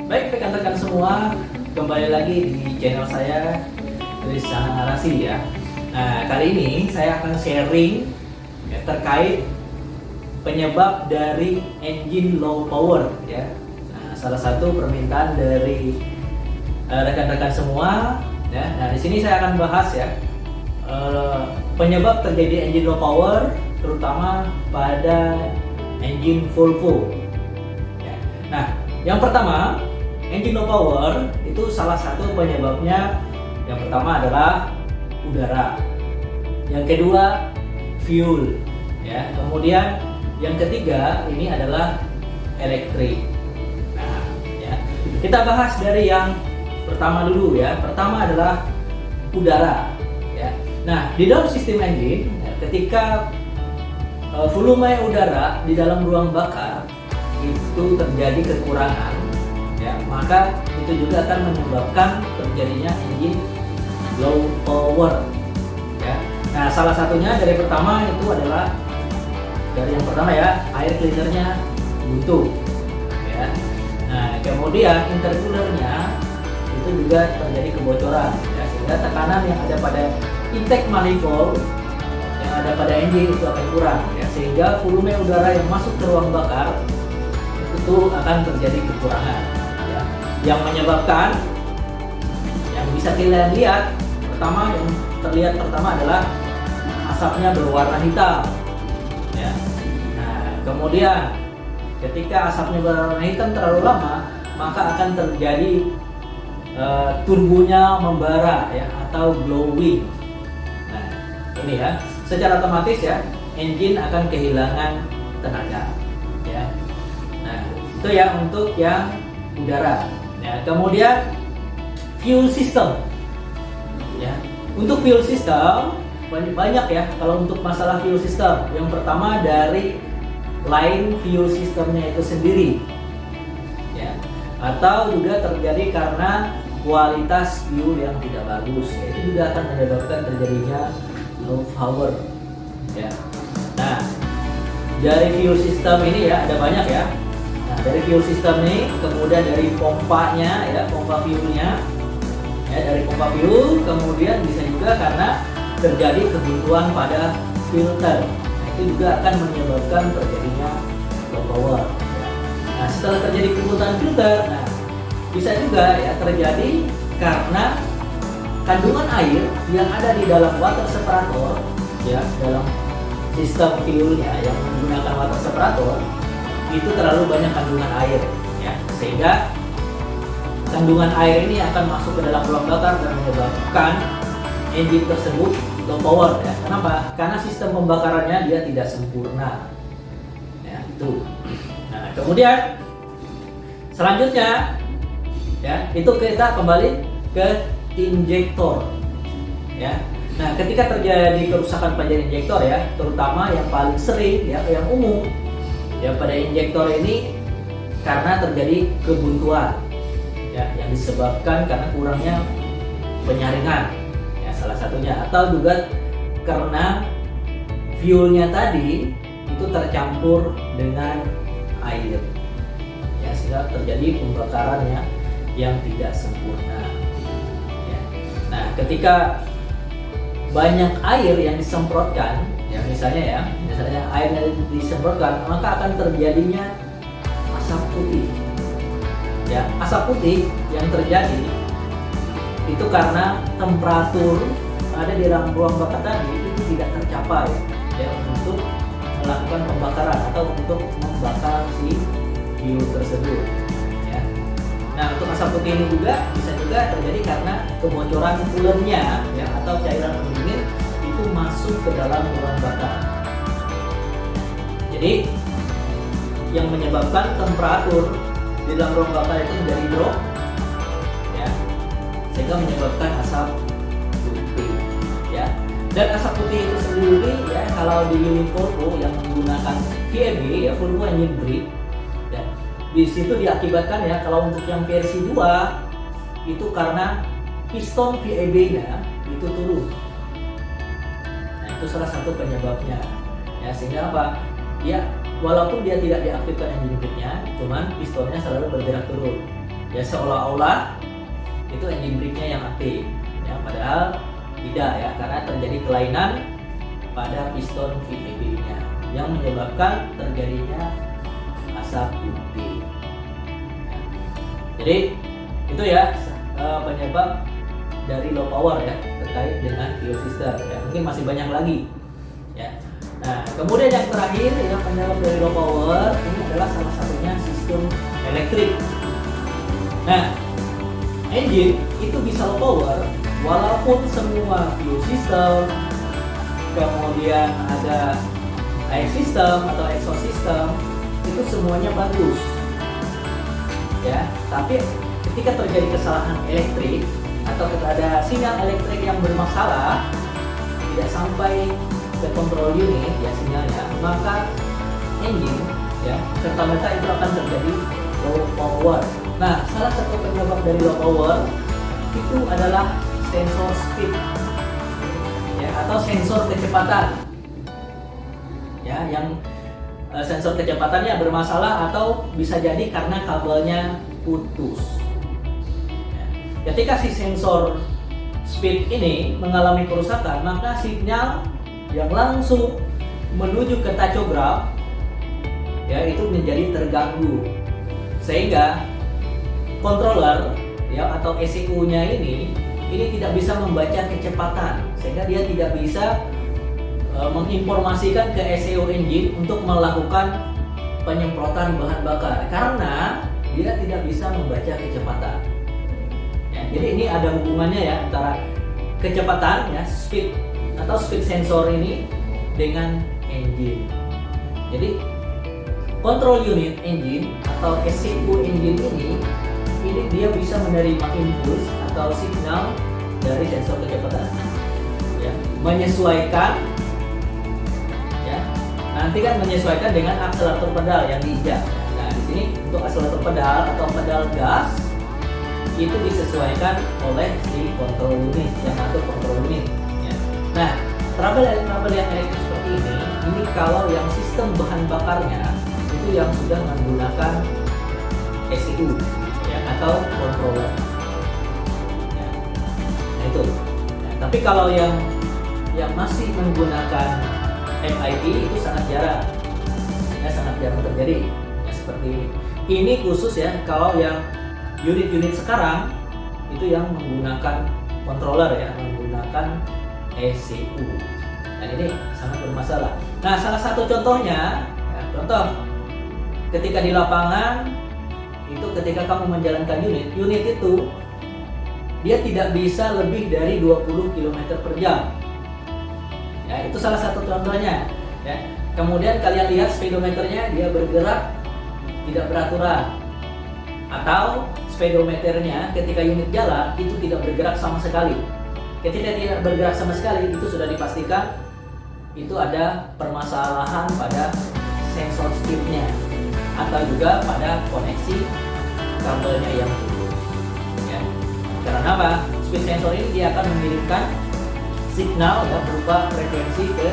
Baik rekan-rekan semua, kembali lagi di channel saya Trisana Narasi ya. Nah, kali ini saya akan sharing ya, terkait penyebab dari engine low power ya. Nah, salah satu permintaan dari rekan-rekan semua ya. Nah, di sini saya akan bahas ya penyebab terjadi engine low power terutama pada engine Volvo. Ya. Nah, yang pertama, engine low power itu salah satu penyebabnya yang pertama adalah udara. Yang kedua, fuel. Ya, kemudian yang ketiga ini adalah elektrik. Nah, ya. Kita bahas dari yang pertama dulu ya. Pertama adalah udara. Ya. Nah, di dalam sistem engine, ya, ketika volume udara di dalam ruang bakar itu terjadi kekurangan, ya, maka itu juga akan menyebabkan terjadinya engine low power. Ya. Nah, salah satunya dari pertama itu adalah dari yang pertama ya, air cleanernya buntu. Ya. Nah, kemudian intercoolernya itu juga terjadi kebocoran, ya, sehingga tekanan yang ada pada intake manifold yang ada pada engine itu akan kurang, ya, sehingga volume udara yang masuk ke ruang bakar itu akan terjadi kekurangan, ya. Yang menyebabkan yang bisa kita lihat pertama, yang terlihat pertama adalah asapnya berwarna hitam, ya. Nah, kemudian ketika asapnya berwarna hitam terlalu lama, maka akan terjadi turbonya membara ya, atau blowing. Nah, ini ya, secara otomatis ya engine akan kehilangan tenaga, ya. Nah, itu ya untuk yang udara. Ya, kemudian fuel system. Ya, untuk fuel system banyak ya. Kalau untuk masalah fuel system, yang pertama dari line fuel systemnya itu sendiri, ya, atau juga terjadi karena kualitas fuel yang tidak bagus, ya, itu juga akan menyebabkan terjadinya low power. Ya. Nah, dari fuel system ini ya ada banyak ya. Nah, dari fuel system ini, kemudian dari pompanya ya, pompa fuelnya, ya, dari pompa fuel, kemudian bisa juga karena terjadi kebuntuan pada filter. Nah, itu juga akan menyebabkan terjadinya low power. Ya. Nah, setelah terjadi kebuntuan filter, nah, bisa juga ya terjadi karena kandungan air yang ada di dalam water separator, ya, dalam sistem fuelnya yang menggunakan water separator itu terlalu banyak kandungan air, ya, sehingga kandungan air ini akan masuk ke dalam ruang bakar dan menyebabkan engine tersebut low power, ya. Kenapa? Karena sistem pembakarannya dia tidak sempurna, ya, itu. Nah, kemudian selanjutnya ya, itu kita kembali ke injektor, ya. Nah, ketika terjadi kerusakan pada injektor ya, terutama yang paling sering ya, yang umum ya pada injektor ini karena terjadi kebuntuan, ya, yang disebabkan karena kurangnya penyaringan, ya, salah satunya, atau juga karena fuelnya tadi itu tercampur dengan air, ya, sehingga terjadi pembakarannya yang tidak sempurna, ya. Nah, ketika banyak air yang disemprotkan, ya, misalnya air yang disemprotkan, maka akan terjadinya asap putih, ya. Asap putih yang terjadi itu karena temperatur ada di dalam ruang bakar tadi itu tidak tercapai, ya, untuk melakukan pembakaran atau untuk membakar si fuel tersebut. Nah, untuk asap putih ini juga bisa juga terjadi karena kebocoran coolernya, ya, atau cairan pendingin itu masuk ke dalam ruang bakar. Jadi yang menyebabkan temperatur di dalam ruang bakar itu menjadi drop, ya, sehingga menyebabkan asap putih, ya. Dan asap putih itu sendiri ya, kalau di unit Volvo yang menggunakan VEB ya, Volvo Engine Brake, ya, di situ diakibatkan ya, kalau untuk yang versi 2 itu karena piston VEB-nya itu turun. Nah, itu salah satu penyebabnya. Ya, sehingga apa? Ya, walaupun dia tidak diaktifkan engine brake-nya, cuman pistonnya selalu bergerak turun. Ya seolah-olah itu engine brake-nya yang aktif, ya padahal tidak ya, karena terjadi kelainan pada piston VAB-nya yang menyebabkan terjadinya asap putih. Ya. Jadi itu ya penyebab dari low power ya terkait dengan fuel system. Ya, mungkin masih banyak lagi. Ya. Nah, kemudian yang terakhir yang penyebab dari low power ini adalah salah satunya sistem elektrik. Nah, engine itu bisa low power walaupun semua fuel system, kemudian ada air system atau exhaust system itu semuanya bagus. Ya, tapi ketika terjadi kesalahan elektrik atau ada sinyal elektrik yang bermasalah tidak sampai ke control unit ya sinyalnya, maka engine ya serta-merta itu akan terjadi low power. Nah, salah satu penyebab dari low power itu adalah sensor speed ya atau sensor kecepatan. Ya, yang sensor kecepatannya bermasalah atau bisa jadi karena kabelnya putus. Ya. Ketika si sensor speed ini mengalami kerusakan, maka sinyal yang langsung menuju ke tachograph ya itu menjadi terganggu, sehingga controller ya atau ECU-nya ini tidak bisa membaca kecepatan, sehingga dia tidak bisa menginformasikan ke ECU engine untuk melakukan penyemprotan bahan bakar karena dia tidak bisa membaca kecepatan. Ya, jadi ini ada hubungannya ya antara kecepatan ya speed atau speed sensor ini dengan engine. Jadi control unit engine atau ECU engine ini dia bisa menerima impuls atau signal dari sensor kecepatan, ya, menyesuaikan, ya, nanti kan menyesuaikan dengan akselerator pedal yang diinjak. Nah di sini untuk akselerator pedal atau pedal gas itu disesuaikan oleh si control unit yang atur control unit. Ya. Nah trouble yang elektrik seperti ini kalau yang sistem bahan bakarnya itu yang sudah menggunakan ECU ya, atau controller. Ya. Nah itu. Ya, tapi kalau yang masih menggunakan MIP itu sangat jarang, ya sangat jarang terjadi. Ya seperti ini. Ini khusus ya kalau yang unit-unit sekarang itu yang menggunakan controller ya, menggunakan ECU. Dan ini sangat bermasalah. Nah, salah satu contohnya, ya, contoh ketika di lapangan itu ketika kamu menjalankan unit itu dia tidak bisa lebih dari 20 km per jam. Ya, itu salah satu contohnya. Ya. Kemudian kalian lihat speedometernya dia bergerak tidak beraturan, atau speedometernya ketika unit jalan itu tidak bergerak sama sekali. Ketika tidak bergerak sama sekali itu sudah dipastikan itu ada permasalahan pada sensor speednya atau juga pada koneksi kabelnya yang putus. Ya. Karena apa? Speed sensor ini dia akan mengirimkan signal ya, berupa frekuensi ke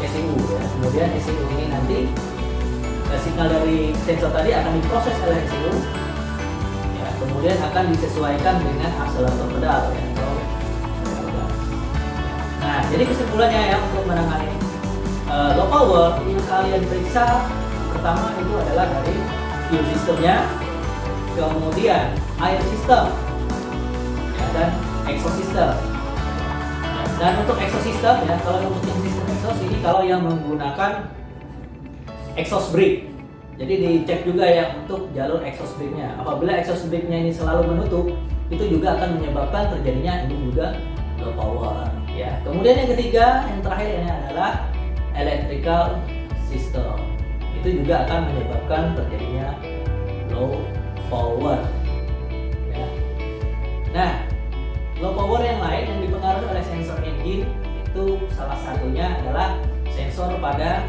ECU. Ya. Kemudian ECU ini nanti signal dari sensor tadi akan diproses oleh ECU. Ya, kemudian akan disesuaikan dengan akselerator pedal. Ya, nah, jadi kesimpulannya ya untuk menangani low power yang kalian periksa pertama itu adalah dari fuel systemnya, kemudian air system, ya, dan exhaust system. Ya, dan untuk exhaust system ya, kalau untuk yang sistem exhaust ini kalau yang menggunakan exhaust brake, jadi dicek juga ya untuk jalur exhaust brake-nya. Apabila exhaust brake-nya ini selalu menutup, itu juga akan menyebabkan terjadinya ini juga low power. Ya, kemudian yang ketiga, yang terakhir ini adalah electrical system. Itu juga akan menyebabkan terjadinya low power. Ya. Nah, low power yang lain yang dipengaruhi oleh sensor engine itu salah satunya adalah sensor pada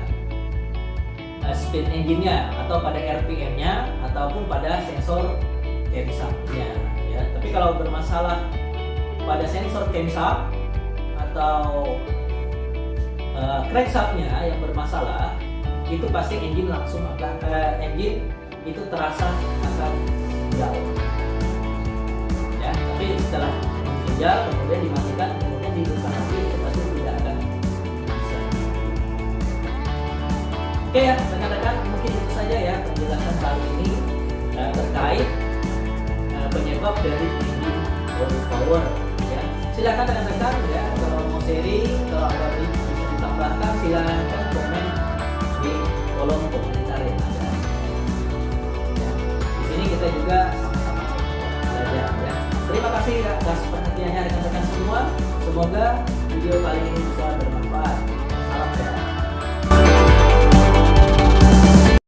speed engine-nya atau pada RPM-nya ataupun pada sensor camshaft-nya. Ya. Tapi kalau bermasalah pada sensor camshaft atau crankshaft-nya yang bermasalah, itu pasti engine langsung akan engine itu terasa akan jauh. Tapi setelah ginjal kemudian dimatikan, kemudian dihidupkan lagi, itu pasti tidak akan bisa. Oke ya rekan-rekan, mungkin itu saja ya penjelasan kali ini terkait penyebab dari tinggi body power ya. Silakan rekan-rekan ya, kalau mau sharing, kalau ada bisa ditambahkan silakan komen di kolom komentar yang ada ya. Di sini kita juga sama-sama belajar ya. Terima kasih atas perhatiannya rekan-rekan semua, semoga video kali ini bisa bermanfaat.